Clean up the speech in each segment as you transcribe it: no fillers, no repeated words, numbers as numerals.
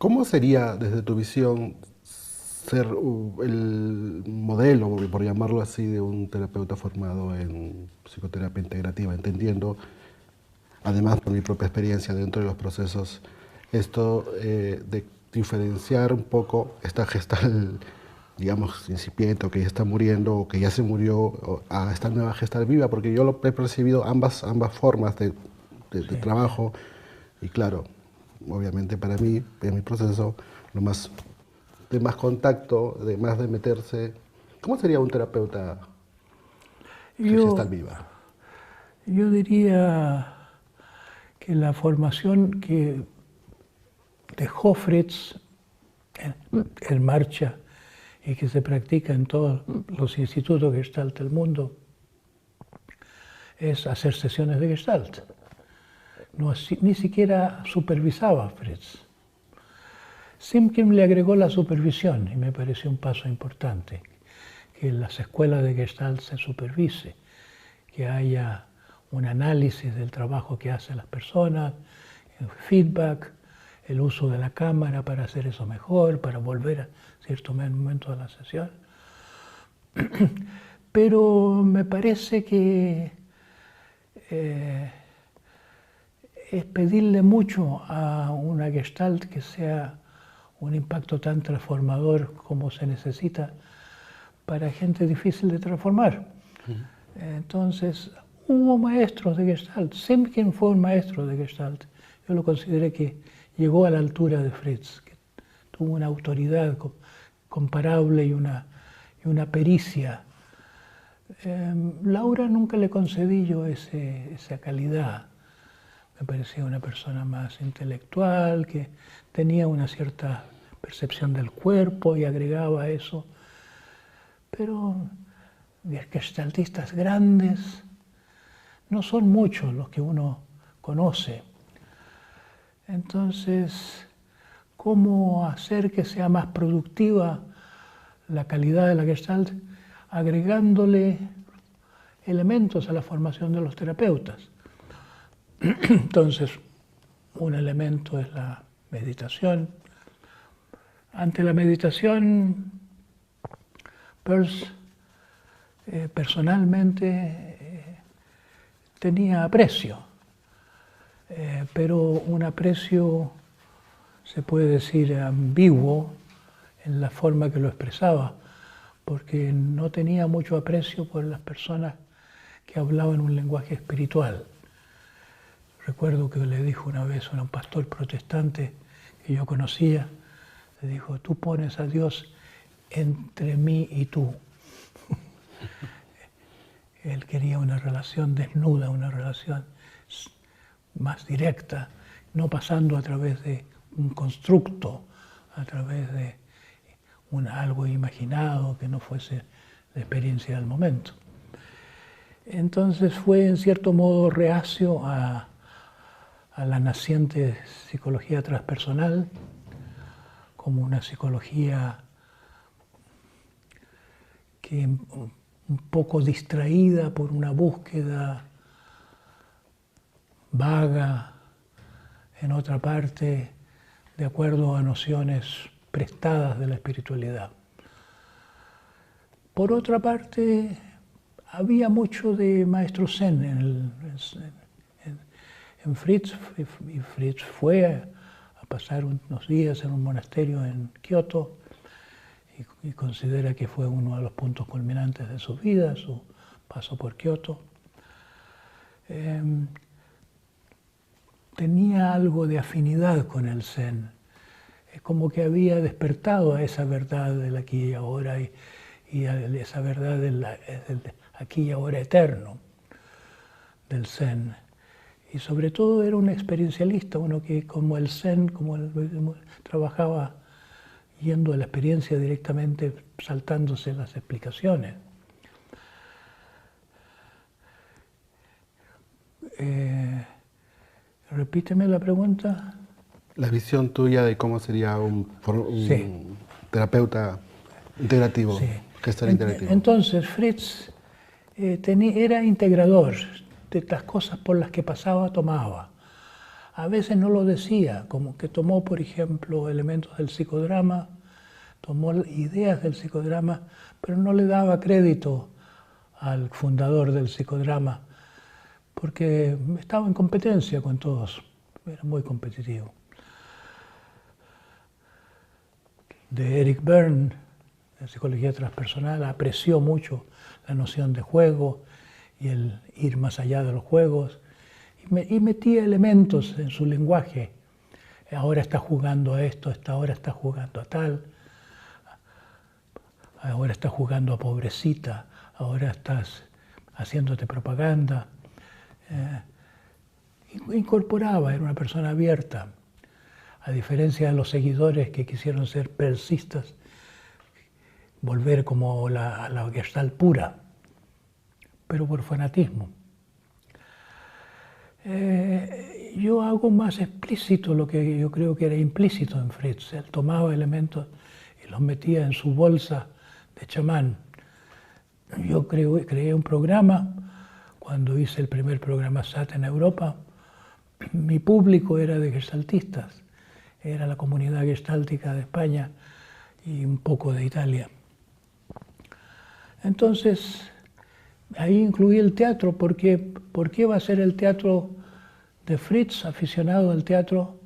¿Cómo sería, desde tu visión, ser el modelo, por llamarlo así, de un terapeuta formado en psicoterapia integrativa, entendiendo, además por mi propia experiencia dentro de los procesos, esto de diferenciar un poco esta gestal, digamos, incipiente, o que ya está muriendo, o que ya se murió, a esta nueva gestal viva? Porque yo lo he percibido ambas formas de Sí. trabajo, y claro, obviamente para mí, en mi proceso, lo más de más contacto, de más de meterse. ¿Cómo sería un terapeuta gestal Yo, viva? yo diría que la formación que dejó Fritz en marcha y que se practica en todos los institutos Gestalt del mundo es hacer sesiones de Gestalt. No, ni siquiera supervisaba a Fritz. Simkin le agregó la supervisión y me pareció un paso importante, que en las escuelas de Gestalt se supervise, que haya un análisis del trabajo que hacen las personas, feedback, el uso de la cámara para hacer eso mejor, para volver a cierto momento de la sesión. Pero me parece que es pedirle mucho a una Gestalt que sea un impacto tan transformador como se necesita para gente difícil de transformar. Entonces, hubo maestros de Gestalt. Simkin fue un maestro de Gestalt. Yo lo consideré que llegó a la altura de Fritz, que tuvo una autoridad comparable y una pericia. Laura nunca le concedí yo esa calidad. Me parecía una persona más intelectual, que tenía una cierta percepción del cuerpo y agregaba eso. Pero gestaltistas grandes no son muchos los que uno conoce. Entonces, ¿cómo hacer que sea más productiva la calidad de la Gestalt? Agregándole elementos a la formación de los terapeutas. Entonces, un elemento es la meditación. Ante la meditación, Peirce personalmente tenía aprecio, pero un aprecio, se puede decir, ambiguo en la forma que lo expresaba, porque no tenía mucho aprecio por las personas que hablaban un lenguaje espiritual. Recuerdo que le dijo una vez a un pastor protestante que yo conocía, le dijo: tú pones a Dios entre mí y tú. Él quería una relación desnuda, una relación más directa, no pasando a través de un constructo, a través de algo imaginado que no fuese la experiencia del momento. Entonces fue en cierto modo reacio a la naciente psicología transpersonal como una psicología que un poco distraída por una búsqueda vaga en otra parte, de acuerdo a nociones prestadas de la espiritualidad. Por otra parte, había mucho de maestro Zen en Fritz, y Fritz fue a pasar unos días en un monasterio en Kioto y considera que fue uno de los puntos culminantes de su vida, su paso por Kioto. Tenía algo de afinidad con el Zen, es como que había despertado a esa verdad del aquí y ahora y a esa verdad del aquí y ahora eterno del Zen. Y sobre todo era un experiencialista, uno que como el Zen, trabajaba yendo a la experiencia directamente, saltándose las explicaciones. Repíteme la pregunta. La visión tuya de cómo sería un Sí. terapeuta integrativo, Sí. gestal integrativo. Entonces, Fritz era integrador de las cosas por las que pasaba, tomaba. A veces no lo decía, como que tomó, por ejemplo, elementos del psicodrama, tomó ideas del psicodrama, pero no le daba crédito al fundador del psicodrama, porque estaba en competencia con todos, era muy competitivo. De Eric Berne, de psicología transpersonal, apreció mucho la noción de juego y el ir más allá de los juegos, y metía elementos en su lenguaje. Ahora está jugando a esto, ahora está jugando a tal, ahora estás jugando a pobrecita, ahora estás haciéndote propaganda. Incorporaba, era una persona abierta, a diferencia de los seguidores que quisieron ser persistas, volver como a la Gestalt pura, pero por fanatismo. Yo hago más explícito lo que yo creo que era implícito en Fritz. Él tomaba elementos y los metía en su bolsa de chamán. Yo creé un programa, cuando hice el primer programa SAT en Europa, mi público era de gestaltistas, era la comunidad gestáltica de España y un poco de Italia. Entonces, ahí incluí el teatro, porque ¿por qué va a ser el teatro de Fritz, aficionado al teatro,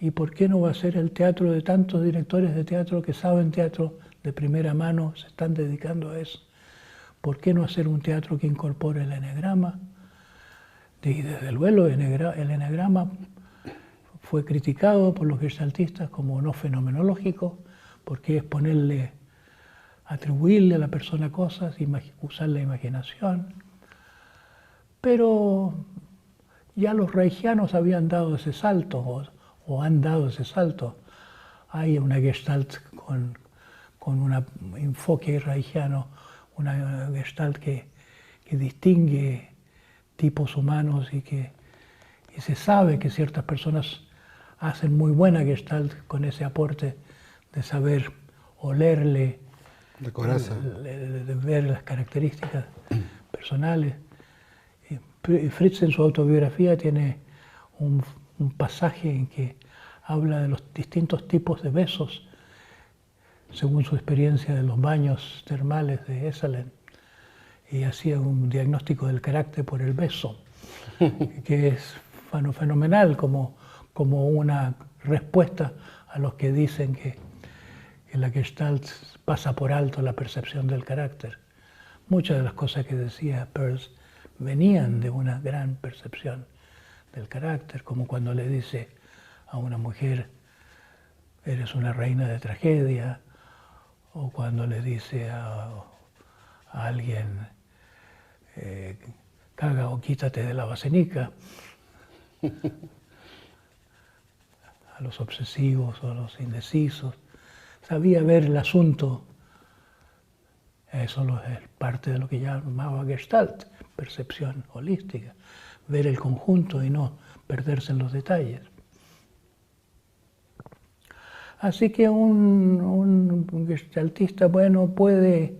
y por qué no va a ser el teatro de tantos directores de teatro que saben teatro de primera mano, se están dedicando a eso? ¿Por qué no hacer un teatro que incorpore el enegrama? Y desde luego el enegrama fue criticado por los gestaltistas como no fenomenológico, porque es atribuirle a la persona cosas y usar la imaginación. Pero ya los reichianos habían dado ese salto, o han dado ese salto. Hay una gestalt con un enfoque reichiano, una gestalt que distingue tipos humanos y se sabe que ciertas personas hacen muy buena gestalt con ese aporte de saber olerle, de ver las características personales. Fritz en su autobiografía tiene un pasaje en que habla de los distintos tipos de besos según su experiencia de los baños termales de Esalen, y hacía un diagnóstico del carácter por el beso, que es fenomenal como una respuesta a los que dicen que la Gestalt pasa por alto la percepción del carácter. Muchas de las cosas que decía Peirce venían de una gran percepción del carácter, como cuando le dice a una mujer, eres una reina de tragedia, o cuando le dice a alguien, caga o quítate de la basenica, a los obsesivos o a los indecisos. Sabía ver el asunto, eso es parte de lo que llamaba Gestalt, percepción holística, ver el conjunto y no perderse en los detalles. Así que un gestaltista bueno puede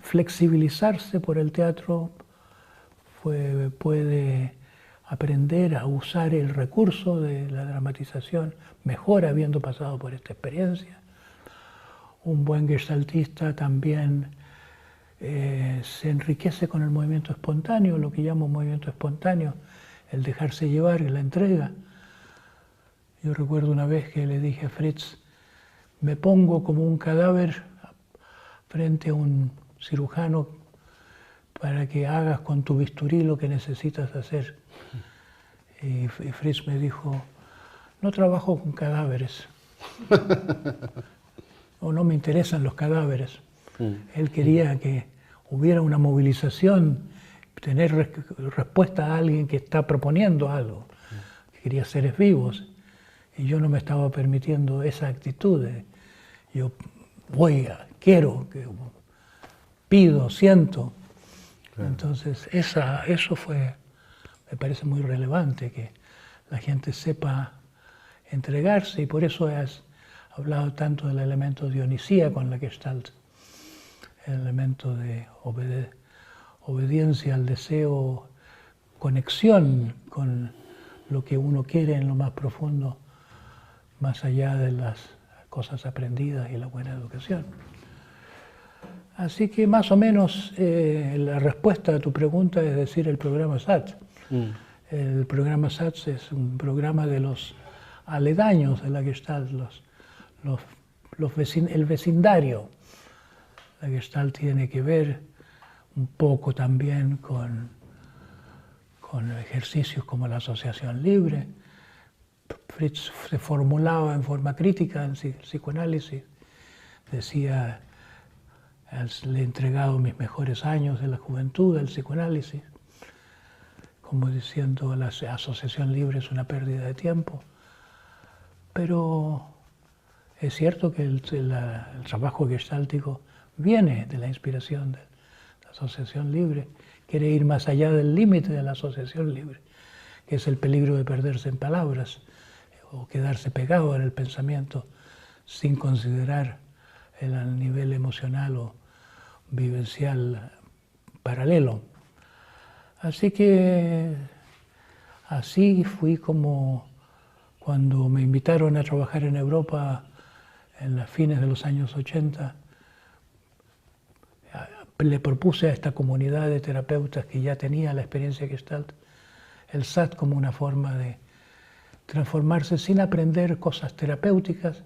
flexibilizarse por el teatro, puede aprender a usar el recurso de la dramatización mejor habiendo pasado por esta experiencia. Un buen gestaltista también se enriquece con el movimiento espontáneo, lo que llamo movimiento espontáneo, el dejarse llevar y la entrega. Yo recuerdo una vez que le dije a Fritz, me pongo como un cadáver frente a un cirujano para que hagas con tu bisturí lo que necesitas hacer. Y Fritz me dijo, no trabajo con cadáveres, o no me interesan los cadáveres. Él quería que hubiera una movilización, tener respuesta a alguien que está proponiendo algo, que quería seres vivos. Y yo no me estaba permitiendo esa actitud. Yo quiero, pido, siento. Claro. Entonces, eso me parece muy relevante, que la gente sepa entregarse, y por eso has hablado tanto del elemento dionisíaco en la Gestalt, el elemento de obediencia al deseo, conexión con lo que uno quiere en lo más profundo, más allá de las cosas aprendidas y la buena educación. Así que más o menos la respuesta a tu pregunta es decir el programa SATS. El programa SATS es un programa de los aledaños de la Gestalt, el vecindario. La Gestalt tiene que ver un poco también con ejercicios como la asociación libre. Fritz se formulaba en forma crítica en el psicoanálisis. Decía, le he entregado mis mejores años de la juventud al psicoanálisis, como diciendo la asociación libre es una pérdida de tiempo. Pero es cierto que el trabajo gestáltico viene de la inspiración de la asociación libre, quiere ir más allá del límite de la asociación libre, que es el peligro de perderse en palabras o quedarse pegado en el pensamiento sin considerar el nivel emocional o vivencial paralelo. Así que así fui como cuando me invitaron a trabajar en Europa en las fines de los años 80, le propuse a esta comunidad de terapeutas que ya tenía la experiencia Gestalt, el SAT como una forma de transformarse sin aprender cosas terapéuticas,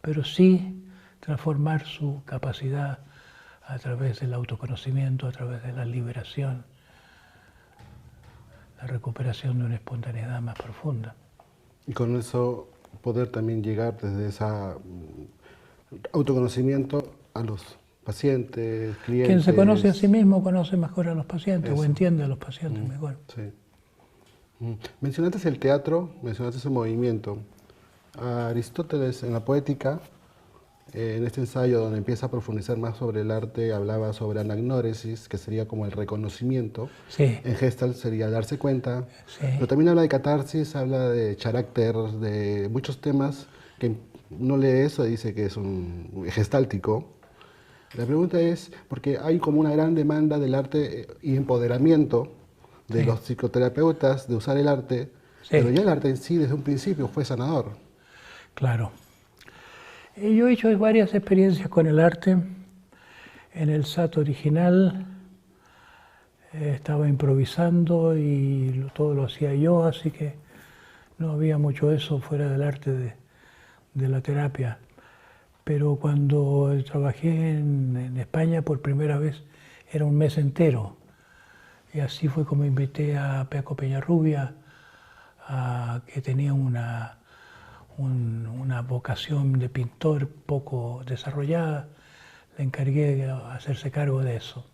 pero sí transformar su capacidad a través del autoconocimiento, a través de la liberación, la recuperación de una espontaneidad más profunda. Y con eso poder también llegar desde ese autoconocimiento a los pacientes, clientes. Quien se conoce a sí mismo conoce mejor a los pacientes o entiende a los pacientes mejor. Sí. Mencionaste el teatro, mencionaste ese movimiento. Aristóteles en la Poética, en este ensayo donde empieza a profundizar más sobre el arte, hablaba sobre anagnóresis, que sería como el reconocimiento. Sí. En Gestalt sería darse cuenta. Sí. Pero también habla de catarsis, habla de carácter, de muchos temas que uno lee eso y dice que es un gestáltico. La pregunta es, porque hay como una gran demanda del arte y empoderamiento de los psicoterapeutas de usar el arte, pero ya el arte en sí desde un principio fue sanador. Claro. Yo he hecho varias experiencias con el arte. En el SAT original estaba improvisando y todo lo hacía yo, así que no había mucho eso fuera del arte de la terapia. Pero cuando trabajé en España por primera vez era un mes entero. Y así fue como invité a Paco Peñarrubia, que tenía una vocación de pintor poco desarrollada. Le encargué de hacerse cargo de eso.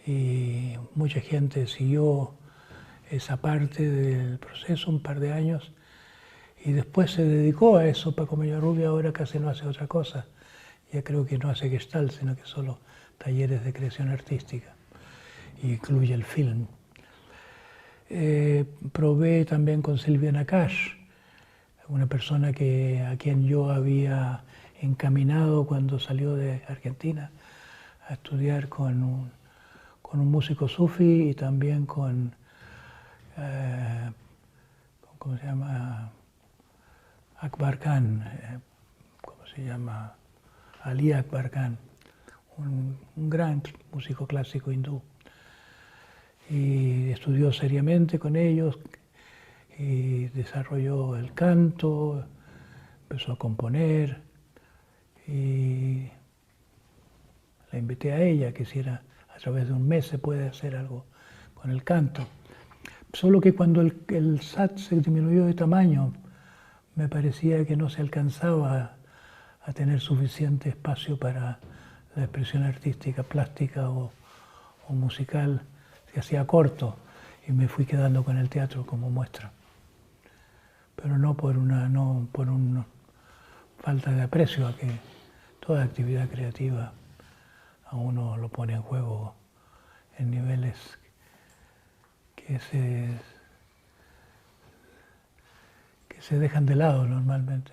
Y mucha gente siguió esa parte del proceso un par de años y después se dedicó a eso. Paco Peñarrubia ahora casi no hace otra cosa. Ya creo que no hace Gestalt, sino que solo talleres de creación artística. Y incluye el film. Probé también con Silvia Nakash, una persona a quien yo había encaminado cuando salió de Argentina a estudiar con un músico sufi y también con ¿cómo se llama? Akbar Khan, ¿cómo se llama? Ali Akbar Khan, un gran músico clásico hindú. Y estudió seriamente con ellos y desarrolló el canto, empezó a componer y la invité a ella que hiciera, a través de un mes se puede hacer algo con el canto. Solo que cuando el SAT se disminuyó de tamaño, me parecía que no se alcanzaba a tener suficiente espacio para la expresión artística, plástica o musical. Se hacía corto y me fui quedando con el teatro como muestra. Pero no por una falta de aprecio a que toda actividad creativa a uno lo pone en juego en niveles que se dejan de lado normalmente.